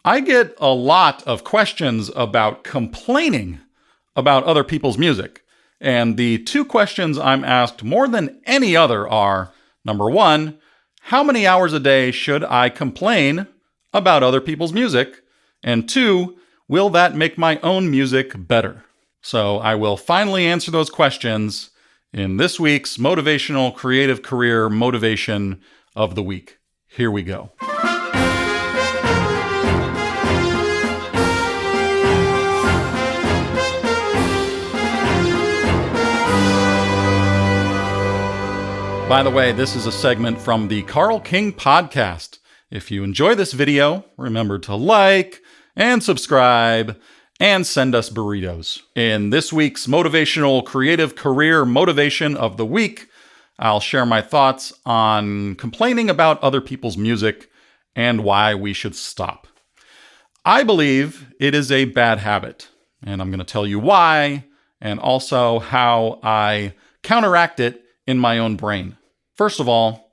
I get a lot of questions about complaining about other people's music. And the two questions I'm asked more than any other are, number one, how many hours a day should I complain about other people's music? And two, will that make my own music better? So I will finally answer those questions in this week's Motivational Creative Career Motivation of the Week. Here we go. By the way, this is a segment from the Carl King Podcast. If you enjoy this video, remember to like and subscribe and send us burritos. In this week's Motivational Creative Career Motivation of the Week, I'll share my thoughts on complaining about other people's music and why we should stop. I believe it is a bad habit, and I'm going to tell you why and also how I counteract it in my own brain. First of all,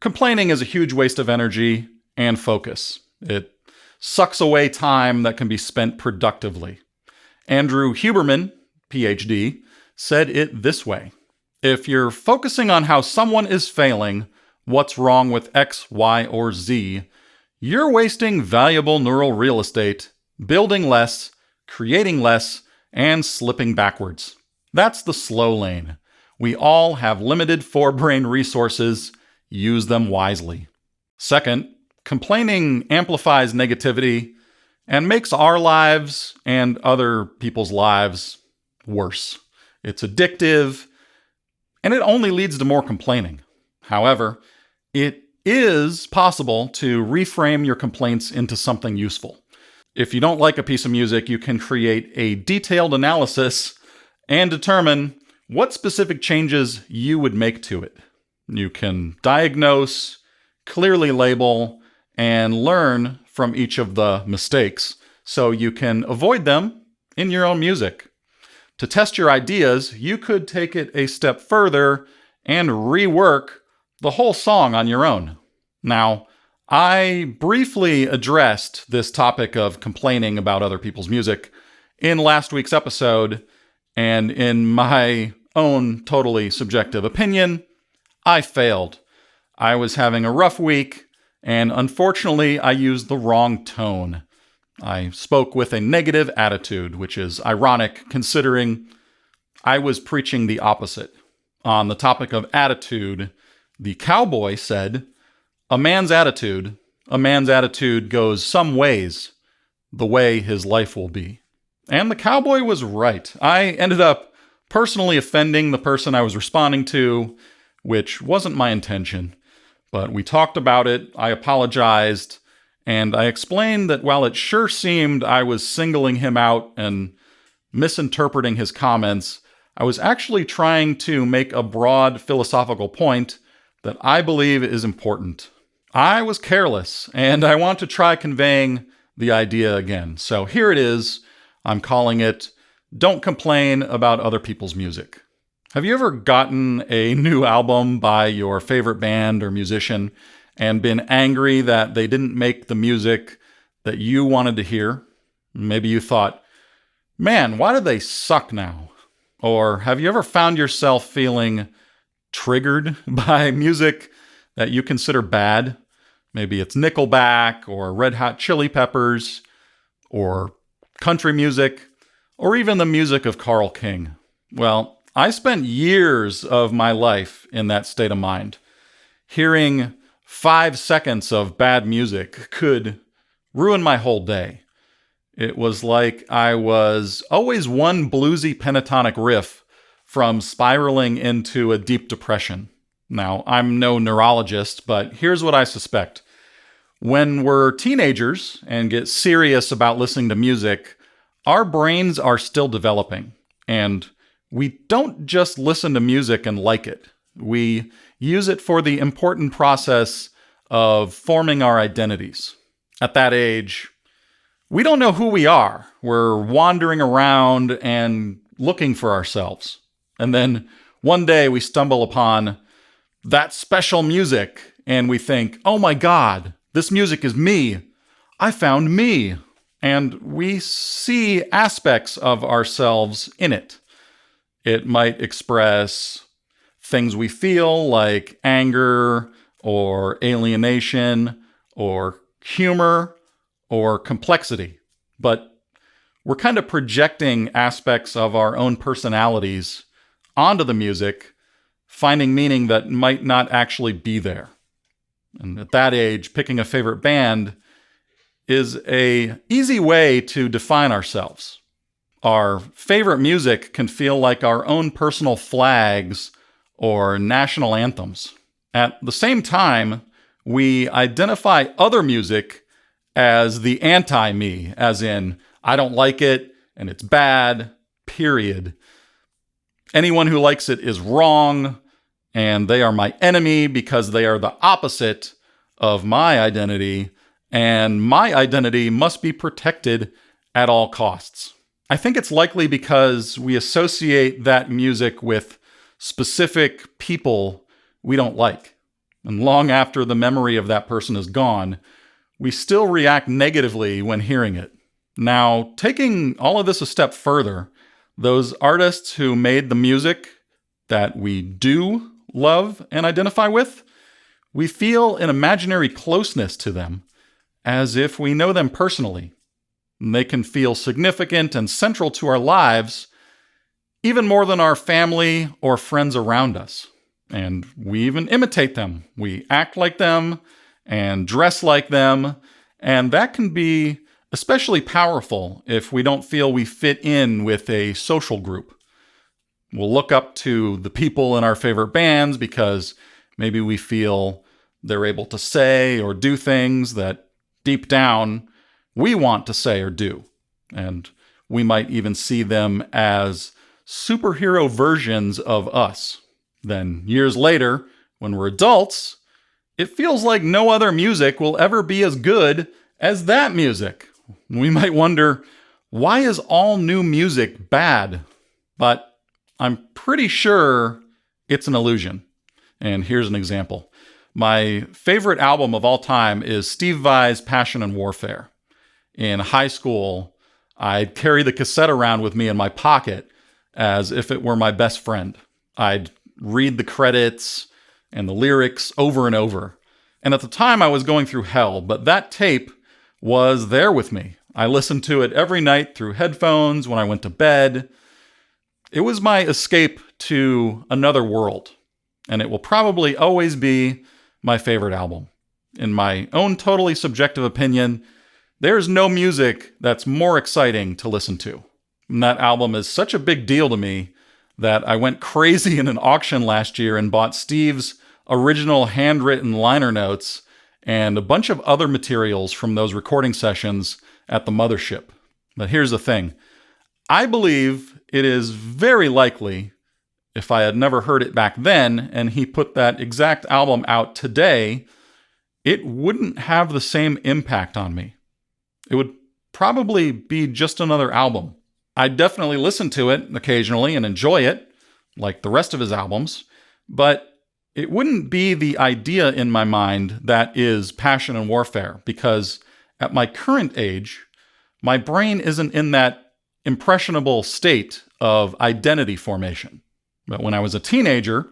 complaining is a huge waste of energy and focus. It sucks away time that can be spent productively. Andrew Huberman, PhD, said it this way: if you're focusing on how someone is failing, what's wrong with X, Y, or Z, you're wasting valuable neural real estate, building less, creating less, and slipping backwards. That's the slow lane. We all have limited forebrain resources. Use them wisely. Second, complaining amplifies negativity and makes our lives and other people's lives worse. It's addictive, and it only leads to more complaining. However, it is possible to reframe your complaints into something useful. If you don't like a piece of music, you can create a detailed analysis and determine what specific changes you would make to it. You can diagnose, clearly label, and learn from each of the mistakes so you can avoid them in your own music. To test your ideas, you could take it a step further and rework the whole song on your own. Now, I briefly addressed this topic of complaining about other people's music in last week's episode, and in my own totally subjective opinion, I failed. I was having a rough week, and unfortunately, I used the wrong tone. I spoke with a negative attitude, which is ironic considering I was preaching the opposite. On the topic of attitude, the cowboy said, a man's attitude goes some ways the way his life will be. And the cowboy was right. I ended up personally offending the person I was responding to, which wasn't my intention. But we talked about it, I apologized, and I explained that while it sure seemed I was singling him out and misinterpreting his comments, I was actually trying to make a broad philosophical point that I believe is important. I was careless, and I want to try conveying the idea again. So here it is. I'm calling it, Don't Complain About Other People's Music. Have you ever gotten a new album by your favorite band or musician and been angry that they didn't make the music that you wanted to hear? Maybe you thought, man, why do they suck now? Or have you ever found yourself feeling triggered by music that you consider bad? Maybe it's Nickelback or Red Hot Chili Peppers or country music, or even the music of Carl King. Well, I spent years of my life in that state of mind. Hearing 5 seconds of bad music could ruin my whole day. It was like I was always one bluesy pentatonic riff from spiraling into a deep depression. Now, I'm no neurologist, but here's what I suspect. When we're teenagers and get serious about listening to music, our brains are still developing, and we don't just listen to music and like it. We use it for the important process of forming our identities. At that age, we don't know who we are. We're wandering around and looking for ourselves. And then one day we stumble upon that special music and we think, oh my God, this music is me. I found me, and we see aspects of ourselves in it. It might express things we feel like anger or alienation or humor or complexity. But we're kind of projecting aspects of our own personalities onto the music, finding meaning that might not actually be there. And at that age, picking a favorite band is an easy way to define ourselves. Our favorite music can feel like our own personal flags or national anthems. At the same time, we identify other music as the anti-me, as in, I don't like it and it's bad, period. Anyone who likes it is wrong, and they are my enemy because they are the opposite of my identity, and my identity must be protected at all costs. I think it's likely because we associate that music with specific people we don't like. And long after the memory of that person is gone, we still react negatively when hearing it. Now, taking all of this a step further, those artists who made the music that we do love and identify with, we feel an imaginary closeness to them, as if we know them personally. And they can feel significant and central to our lives, even more than our family or friends around us. And we even imitate them. We act like them and dress like them, and that can be especially powerful if we don't feel we fit in with a social group. We'll look up to the people in our favorite bands because maybe we feel they're able to say or do things that deep down we want to say or do. And we might even see them as superhero versions of us. Then years later, when we're adults, it feels like no other music will ever be as good as that music. We might wonder, why is all new music bad? But I'm pretty sure it's an illusion. And here's an example. My favorite album of all time is Steve Vai's Passion and Warfare. In high school, I'd carry the cassette around with me in my pocket as if it were my best friend. I'd read the credits and the lyrics over and over. And at the time, I was going through hell, but that tape was there with me. I listened to it every night through headphones when I went to bed. It was my escape to another world, and it will probably always be my favorite album. In my own totally subjective opinion, there's no music that's more exciting to listen to. And that album is such a big deal to me that I went crazy in an auction last year and bought Steve's original handwritten liner notes and a bunch of other materials from those recording sessions at the mothership. But here's the thing. I believe it is very likely, if I had never heard it back then and he put that exact album out today, it wouldn't have the same impact on me. It would probably be just another album. I'd definitely listen to it occasionally and enjoy it, like the rest of his albums, but it wouldn't be the idea in my mind that is Passion and Warfare, because at my current age, my brain isn't in that impressionable state of identity formation. But when I was a teenager,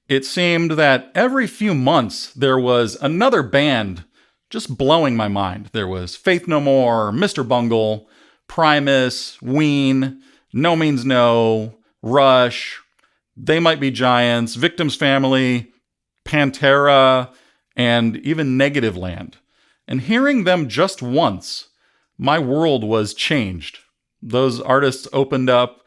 it seemed that every few months there was another band just blowing my mind. There was Faith No More, Mr. Bungle, Primus, Ween, No Means No, Rush, They Might Be Giants, Victims Family, Pantera, and even Negativland. And hearing them just once, my world was changed. Those artists opened up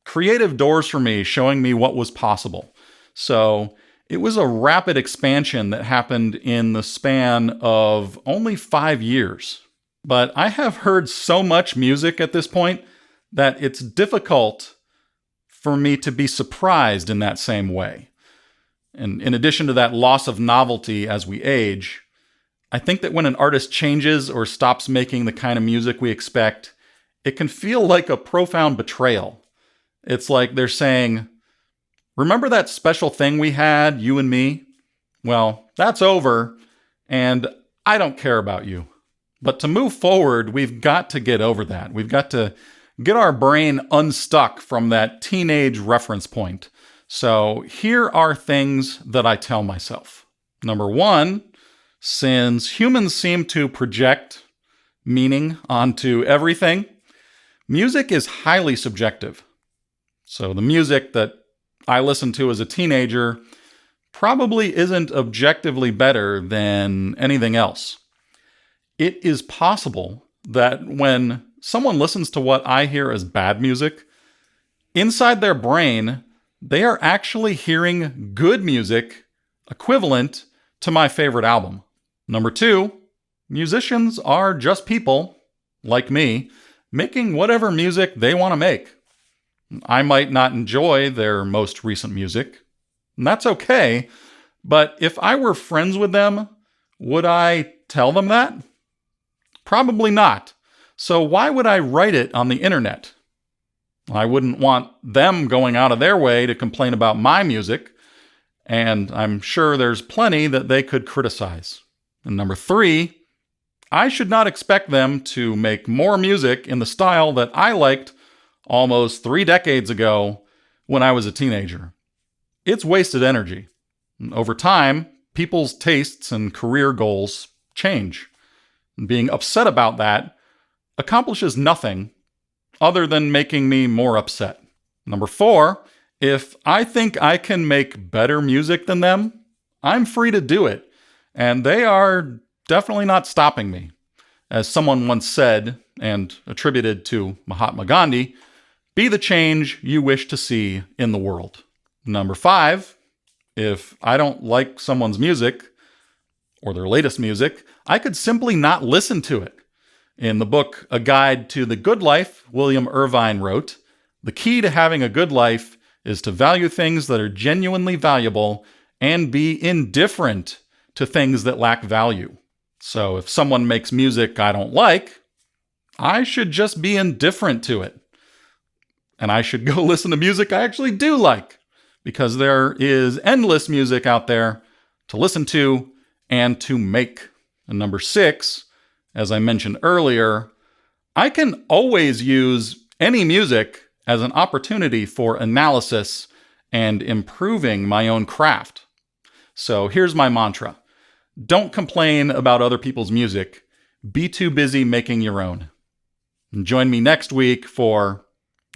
creative doors for me, showing me what was possible. So it was a rapid expansion that happened in the span of only 5 years. But I have heard so much music at this point that it's difficult for me to be surprised in that same way. And in addition to that loss of novelty as we age, I think that when an artist changes or stops making the kind of music we expect, it can feel like a profound betrayal. It's like they're saying, remember that special thing we had, you and me? Well, that's over, and I don't care about you. But to move forward, we've got to get over that. We've got to get our brain unstuck from that teenage reference point. So here are things that I tell myself. Number one, since humans seem to project meaning onto everything, music is highly subjective. So the music that I listened to as a teenager probably isn't objectively better than anything else. It is possible that when someone listens to what I hear as bad music, inside their brain, they are actually hearing good music equivalent to my favorite album. Number two, musicians are just people, like me, making whatever music they want to make. I might not enjoy their most recent music, and that's okay, but if I were friends with them, would I tell them that? Probably not. So why would I write it on the internet? I wouldn't want them going out of their way to complain about my music, and I'm sure there's plenty that they could criticize. And number three, I should not expect them to make more music in the style that I liked almost 3 decades ago when I was a teenager. It's wasted energy. Over time, people's tastes and career goals change. And being upset about that accomplishes nothing other than making me more upset. Number four, if I think I can make better music than them, I'm free to do it. And they are definitely not stopping me. As someone once said, and attributed to Mahatma Gandhi, be the change you wish to see in the world. Number five, if I don't like someone's music, or their latest music, I could simply not listen to it. In the book, A Guide to the Good Life, William Irvine wrote, "The key to having a good life is to value things that are genuinely valuable and be indifferent to things that lack value." So if someone makes music I don't like, I should just be indifferent to it. And I should go listen to music I actually do like, because there is endless music out there to listen to and to make. And number six, as I mentioned earlier, I can always use any music as an opportunity for analysis and improving my own craft. So here's my mantra. Don't complain about other people's music. Be too busy making your own. And join me next week for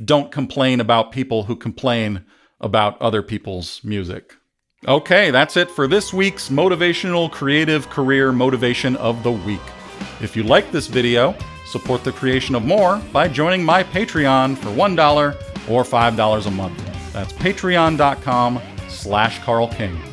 Don't Complain About People Who Complain About Other People's Music. Okay, that's it for this week's Motivational Creative Career Motivation of the Week. If you like this video, support the creation of more by joining my Patreon for $1 or $5 a month. That's patreon.com/Carl King.